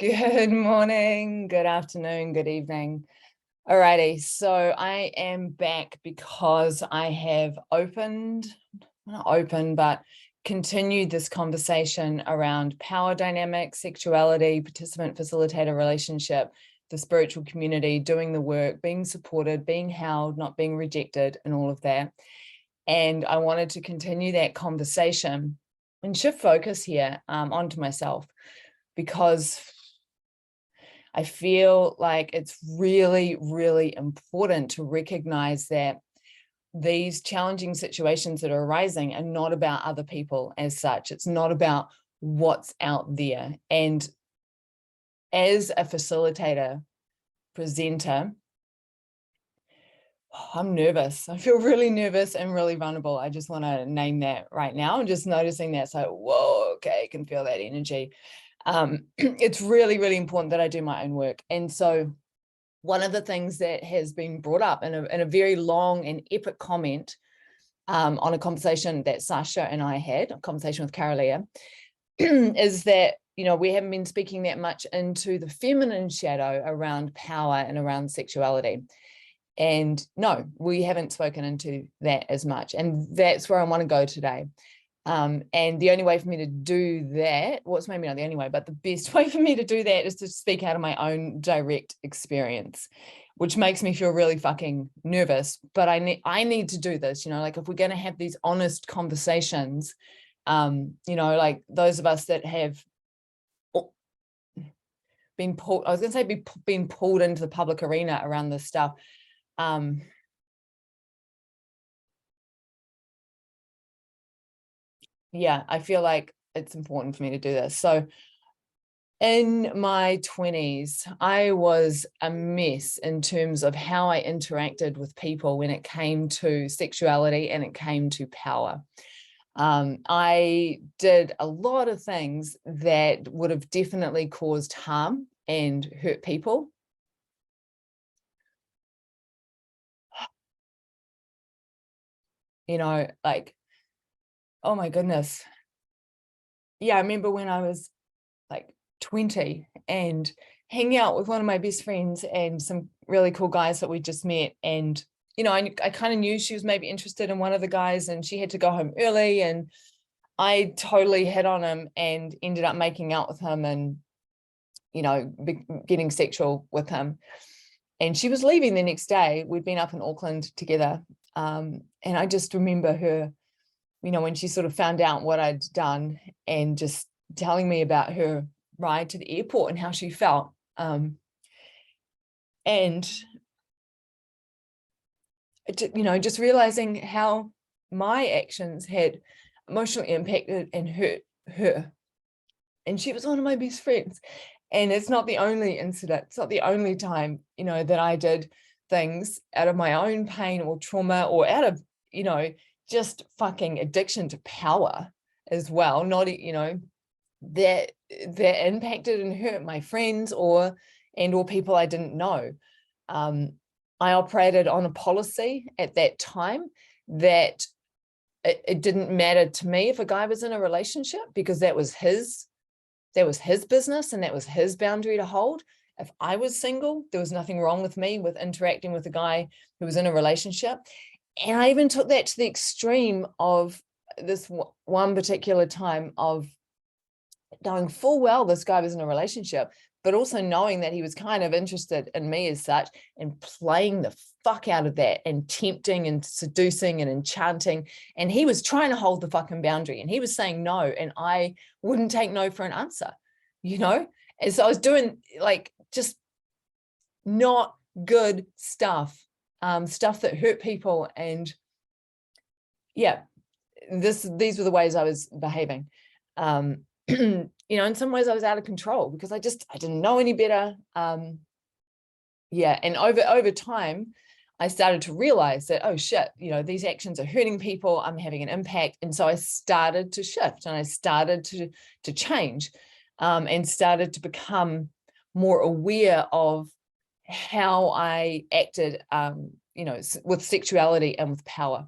Good morning, good afternoon, good evening. Alrighty, so I am back because I have continued this conversation around power dynamics, sexuality, participant facilitator relationship, the spiritual community, doing the work, being supported, being held, not being rejected, and all of that. And I wanted to continue that conversation and shift focus here onto myself, because I feel like it's really, really important to recognize that these challenging situations that are arising are not about other people as such. It's not about what's out there. And as a facilitator, presenter, I'm nervous. I feel really nervous and really vulnerable. I just want to name that right now. I'm just noticing that. So, whoa, okay, I can feel that energy. It's really, really important that I do my own work. And so one of the things that has been brought up in a very long and epic comment on a conversation that Sasha and I had, a conversation with Kara-Leah, is that, we haven't been speaking that much into the feminine shadow around power and around sexuality. And no, we haven't spoken into that as much. And that's where I want to go today. And the only way for me to do that, well, it's maybe not the only way, but the best way for me to do that is to speak out of my own direct experience, which makes me feel really fucking nervous. But I need to do this, like if we're going to have these honest conversations, like those of us that have been pulled, I was going to say been pulled into the public arena around this stuff. Yeah, I feel like it's important for me to do this. So in my 20s, I was a mess in terms of how I interacted with people when it came to sexuality and it came to power. I did a lot of things that would have definitely caused harm and hurt people. Like, oh my goodness. Yeah, I remember when I was like 20 and hanging out with one of my best friends and some really cool guys that we just met. And, I kind of knew she was maybe interested in one of the guys and she had to go home early, and I totally hit on him and ended up making out with him and, getting sexual with him. And she was leaving the next day. We'd been up in Auckland together. And I just remember her, when she sort of found out what I'd done and just telling me about her ride to the airport and how she felt. And, just realizing how my actions had emotionally impacted and hurt her. And she was one of my best friends. And it's not the only incident. It's not the only time, that I did things out of my own pain or trauma or out of, just fucking addiction to power as well. Not, that impacted and hurt my friends or people I didn't know. I operated on a policy at that time that it didn't matter to me if a guy was in a relationship, because that was his business and that was his boundary to hold. If I was single, there was nothing wrong with me with interacting with a guy who was in a relationship. And I even took that to the extreme of this one particular time of knowing full well this guy was in a relationship, but also knowing that he was kind of interested in me as such, and playing the fuck out of that and tempting and seducing and enchanting. And he was trying to hold the fucking boundary and he was saying no, and I wouldn't take no for an answer, And so I was doing like just not good stuff, stuff that hurt people. And yeah, these were the ways I was behaving. In some ways I was out of control because I didn't know any better. Yeah. And over time, I started to realize that, oh shit, these actions are hurting people. I'm having an impact. And so I started to shift and I started to change, and started to become more aware of how I acted, with sexuality and with power.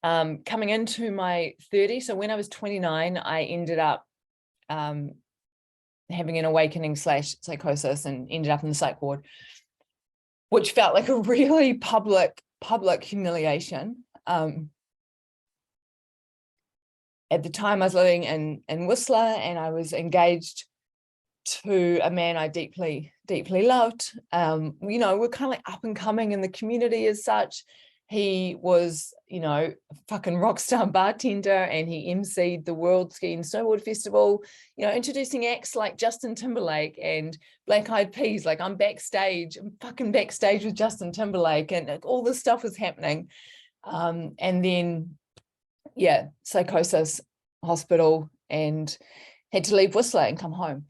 Coming into my 30s, so when I was 29, I ended up having an awakening / psychosis and ended up in the psych ward, which felt like a really public humiliation. At the time I was living in Whistler, and I was engaged to a man I deeply loved. You know, we're kind of like up and coming in the community as such. He was, you know, a fucking rock star bartender, and he emceed the World Ski and Snowboard Festival, you know, introducing acts like Justin Timberlake and Black Eyed Peas. Like, I'm fucking backstage with Justin Timberlake, and like, all this stuff was happening. And then, yeah, psychosis, hospital, and had to leave Whistler and come home.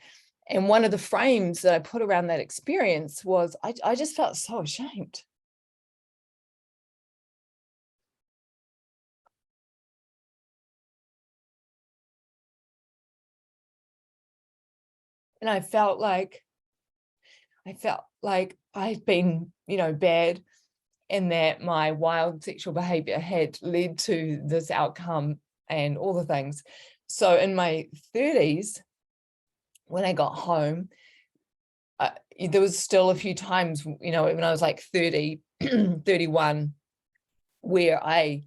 And one of the frames that I put around that experience was I just felt so ashamed. And I felt like I'd been, you know, bad, and that my wild sexual behavior had led to this outcome and all the things. So in my 30s, when I got home, there was still a few times, you know, when I was like 30, 31, where I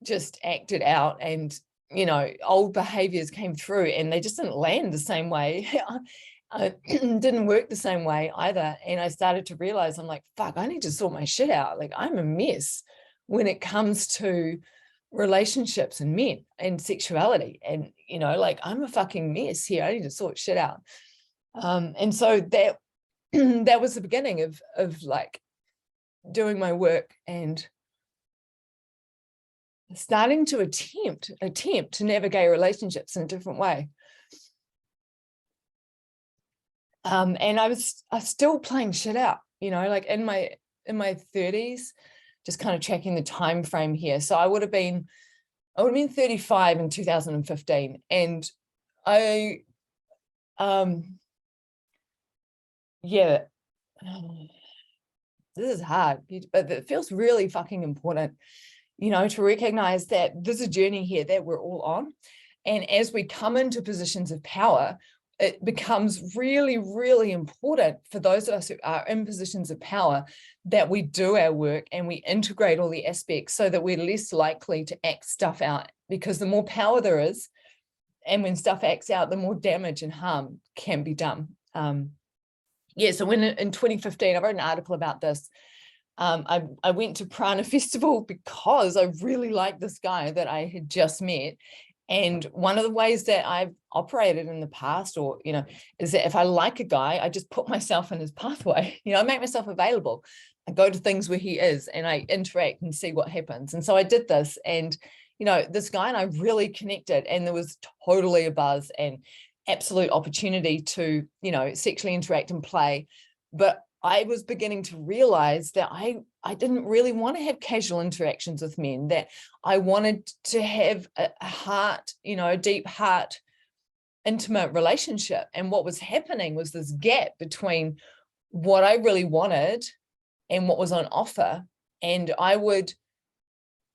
just acted out, and, you know, old behaviors came through, and they just didn't land the same way. Didn't work the same way either. And I started to realize, I'm like, fuck, I need to sort my shit out. Like, I'm a mess when it comes to relationships and men and sexuality. And, you know, like, I'm a fucking mess here. I need to sort shit out. And so that that was the beginning of like doing my work and starting to attempt to navigate relationships in a different way. And I was still playing shit out, you know, like in my 30s, just kind of checking the time frame here. So I would have been 35 in 2015, and I yeah, this is hard, but it feels really fucking important, you know, to recognize that there's a journey here that we're all on. And as we come into positions of power, it becomes really, really important for those of us who are in positions of power that we do our work and we integrate all the aspects so that we're less likely to act stuff out, because the more power there is, and when stuff acts out, the more damage and harm can be done. Yeah, so when in 2015, I wrote an article about this. I went to Prana Festival because I really liked this guy that I had just met. And one of the ways that I've operated in the past, or, you know, is that if I like a guy, I just put myself in his pathway. You know, I make myself available. I go to things where he is and I interact and see what happens. And so I did this, and, you know, this guy and I really connected, and there was totally a buzz and absolute opportunity to, you know, sexually interact and play. But I was beginning to realize that I didn't really want to have casual interactions with men, that I wanted to have a heart, you know, a deep heart, intimate relationship. And what was happening was this gap between what I really wanted and what was on offer. And I would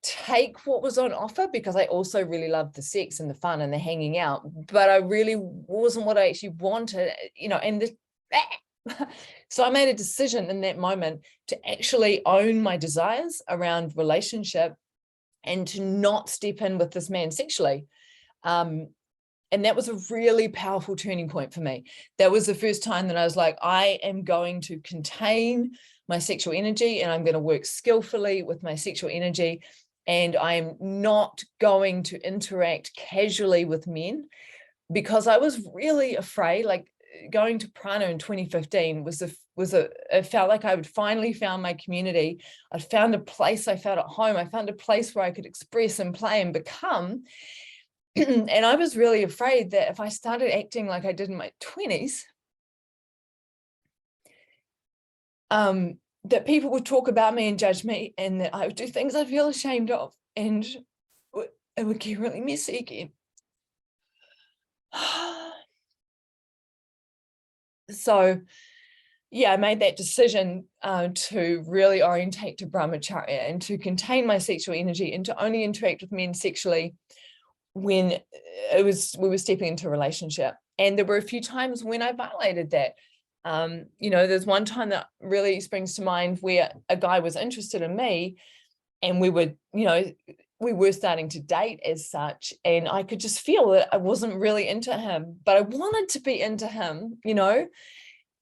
take what was on offer because I also really loved the sex and the fun and the hanging out, but I really wasn't what I actually wanted, you know, and so I made a decision in that moment to actually own my desires around relationship and to not step in with this man sexually. And that was a really powerful turning point for me. That was the first time that I was like, I am going to contain my sexual energy, and I'm going to work skillfully with my sexual energy. And I'm not going to interact casually with men, because I was really afraid. Like, going to Prana in 2015 it felt like I would finally found my community. I found a place I felt at home. I found a place where I could express and play and become. And I was really afraid that if I started acting like I did in my 20s, that people would talk about me and judge me, and that I would do things I feel ashamed of, and it would get really messy again. So yeah, I made that decision to really orientate to brahmacharya and to contain my sexual energy, and to only interact with men sexually when we were stepping into a relationship. And there were a few times when I violated that. You know, there's one time that really springs to mind where a guy was interested in me, and we were, you know, we were starting to date as such, and I could just feel that I wasn't really into him, but I wanted to be into him, you know,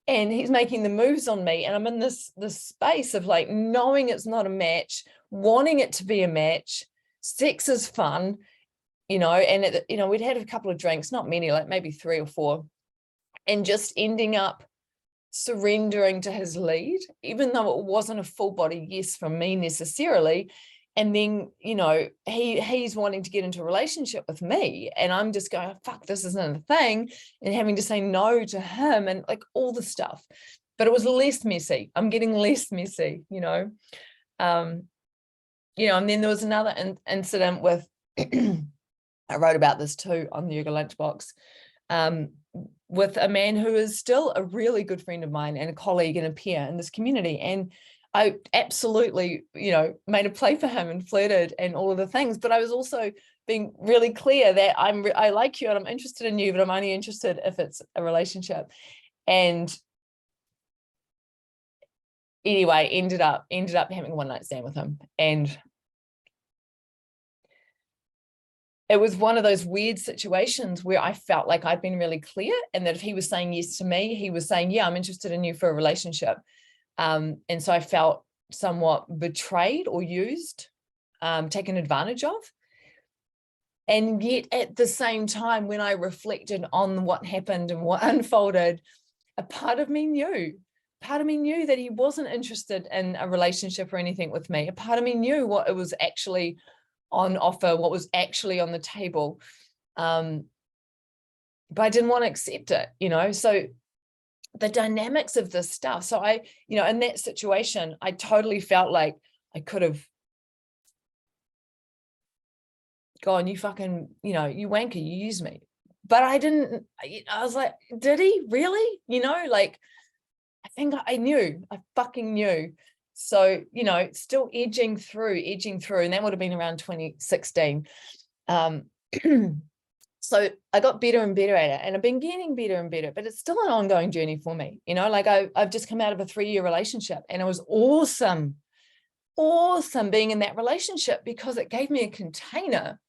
and he's making the moves on me, and I'm in this space of like knowing it's not a match, wanting it to be a match. Sex is fun, you know, and you know, we'd had a couple of drinks, not many, like maybe 3 or 4, and just ending up surrendering to his lead, even though it wasn't a full body yes from me necessarily. And then, you know, he's wanting to get into a relationship with me, and I'm just going, oh, fuck, this isn't a thing, and having to say no to him and like all the stuff. But it was less messy. I'm getting less messy, you know. You know, and then there was another incident with I wrote about this too on the Yoga Lunchbox, with a man who is still a really good friend of mine and a colleague and a peer in this community. And I absolutely, you know, made a play for him and flirted and all of the things, but I was also being really clear that I like you and I'm interested in you, but I'm only interested if it's a relationship. And anyway, ended up having a one-night stand with him. And it was one of those weird situations where I felt like I'd been really clear, and that if he was saying yes to me, he was saying, yeah, I'm interested in you for a relationship. And so I felt somewhat betrayed or used, taken advantage of. And yet at the same time, when I reflected on what happened and what unfolded, a part of me knew that he wasn't interested in a relationship or anything with me. A part of me knew what it was actually on offer, what was actually on the table. But I didn't want to accept it, you know. So the dynamics of this stuff. So I, you know, in that situation, I totally felt like I could have gone, you fucking, you know, you wanker, you used me. But I didn't. I was like, did he really? You know, like, I think I fucking knew. So, you know, still edging through, and that would have been around 2016. So I got better and better at it, and I've been getting better and better, but it's still an ongoing journey for me. You know, like I've just come out of a 3-year relationship, and it was awesome being in that relationship, because it gave me a container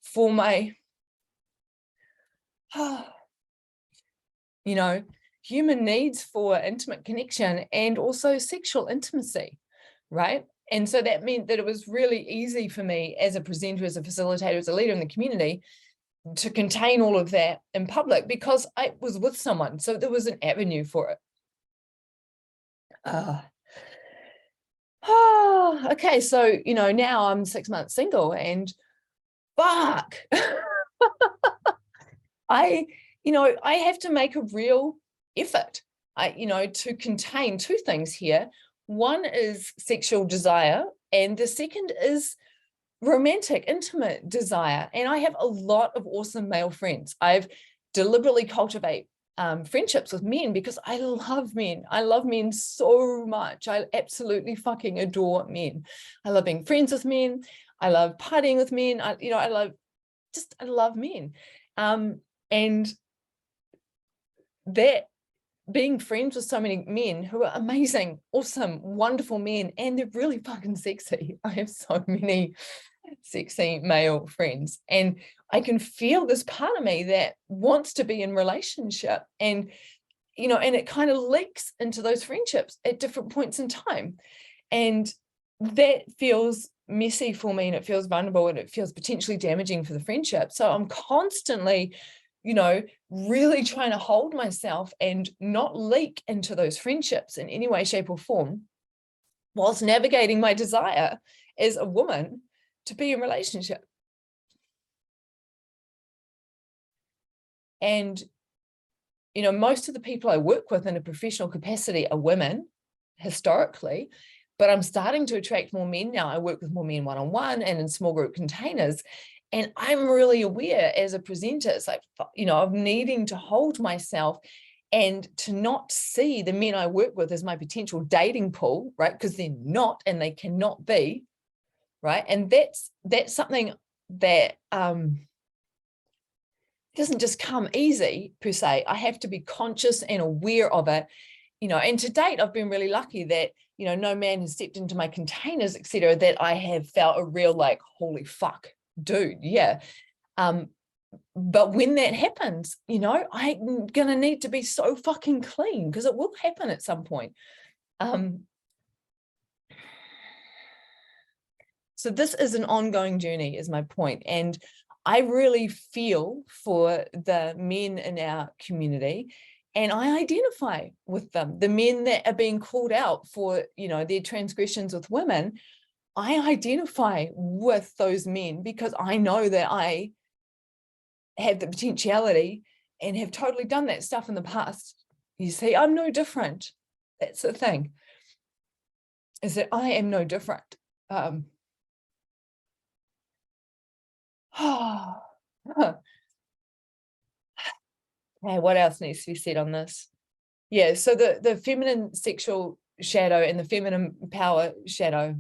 for my, you know, human needs for intimate connection and also sexual intimacy, right? And so that meant that it was really easy for me as a presenter, as a facilitator, as a leader in the community, to contain all of that in public, because I was with someone. So there was an avenue for it. Okay. So, you know, now I'm 6 months single, and fuck, I have to make a real effort, you know, to contain 2 things here. One is sexual desire, and the second is romantic, intimate desire. And I have a lot of awesome male friends. I've deliberately cultivate friendships with men because I love men. I love men so much. I absolutely fucking adore men. I love being friends with men. I love partying with men. I love men. And that, being friends with so many men who are amazing, awesome, wonderful men, and they're really fucking sexy. I have so many sexy male friends, and I can feel this part of me that wants to be in relationship, and, you know, and it kind of leaks into those friendships at different points in time. And that feels messy for me, and it feels vulnerable, and it feels potentially damaging for the friendship. So I'm constantly, you know, really trying to hold myself and not leak into those friendships in any way, shape, or form, whilst navigating my desire as a woman to be in relationship. And, you know, most of the people I work with in a professional capacity are women historically, but I'm starting to attract more men now. I work with more men one-on-one and in small group containers. And I'm really aware as a presenter, it's like, you know, of needing to hold myself and to not see the men I work with as my potential dating pool, right? Because they're not, and they cannot be, right? And that's something that doesn't just come easy per se. I have to be conscious and aware of it, you know, and to date, I've been really lucky that, you know, no man has stepped into my containers, etc., that I have felt a real like, holy fuck, dude, yeah. But when that happens, you know, I'm going to need to be so fucking clean because it will happen at some point. So this is an ongoing journey is my point. And I really feel for the men in our community, and I identify with them, the men that are being called out for, you know, their transgressions with women. I identify with those men because I know that I have the potentiality and have totally done that stuff in the past. You see, I'm no different. That's the thing, is that I am no different. Okay, what else needs to be said on this? Yeah, so the feminine sexual shadow and the feminine power shadow,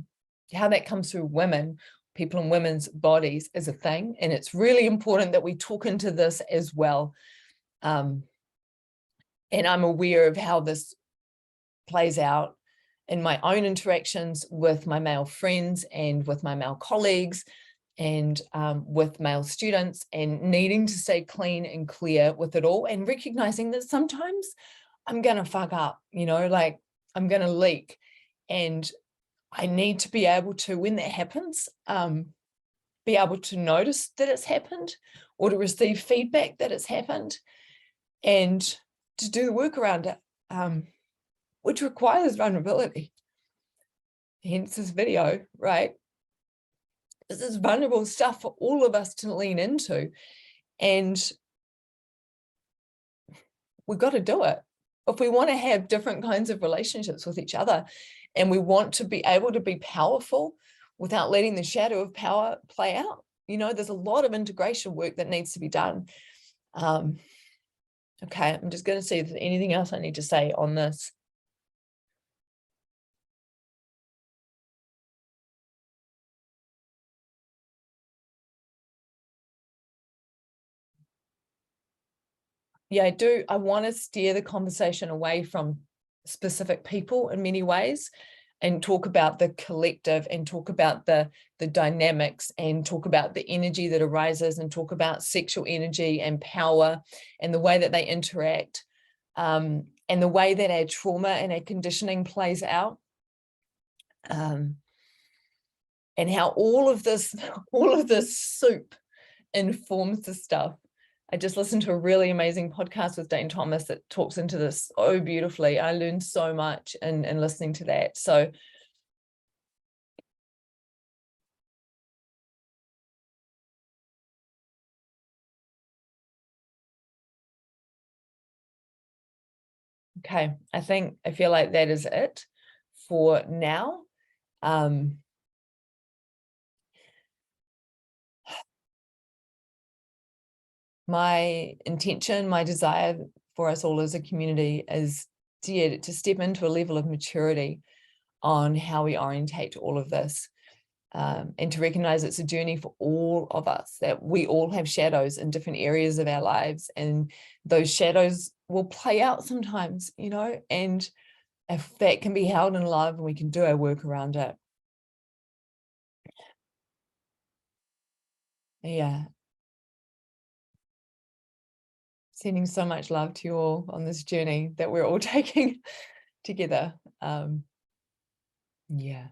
how that comes through women, people in women's bodies is a thing. And it's really important that we talk into this as well. And I'm aware of how this plays out in my own interactions with my male friends and with my male colleagues and with male students, and needing to stay clean and clear with it all, and recognizing that sometimes I'm going to fuck up, you know, like I'm going to leak, and I need to be able to, when that happens, be able to notice that it's happened or to receive feedback that it's happened and to do the work around it, which requires vulnerability. Hence this video, right? This is vulnerable stuff for all of us to lean into, and we've got to do it. If we want to have different kinds of relationships with each other, and we want to be able to be powerful without letting the shadow of power play out, you know, there's a lot of integration work that needs to be done. Okay, I'm just going to see if there's anything else I need to say on this. Yeah, I do. I want to steer the conversation away from specific people in many ways, and talk about the collective, and talk about the dynamics, and talk about the energy that arises, and talk about sexual energy and power and the way that they interact, and the way that our trauma and our conditioning plays out, and how all of this soup informs the stuff. I just listened to a really amazing podcast with Dane Thomas that talks into this so beautifully. I learned so much in listening to that. So okay, I feel like that is it for now. My intention, my desire for us all as a community is to step into a level of maturity on how we orientate to all of this, and to recognize it's a journey for all of us, that we all have shadows in different areas of our lives, and those shadows will play out sometimes, you know, and if that can be held in love and we can do our work around it. Yeah. Sending so much love to you all on this journey that we're all taking together. Yeah.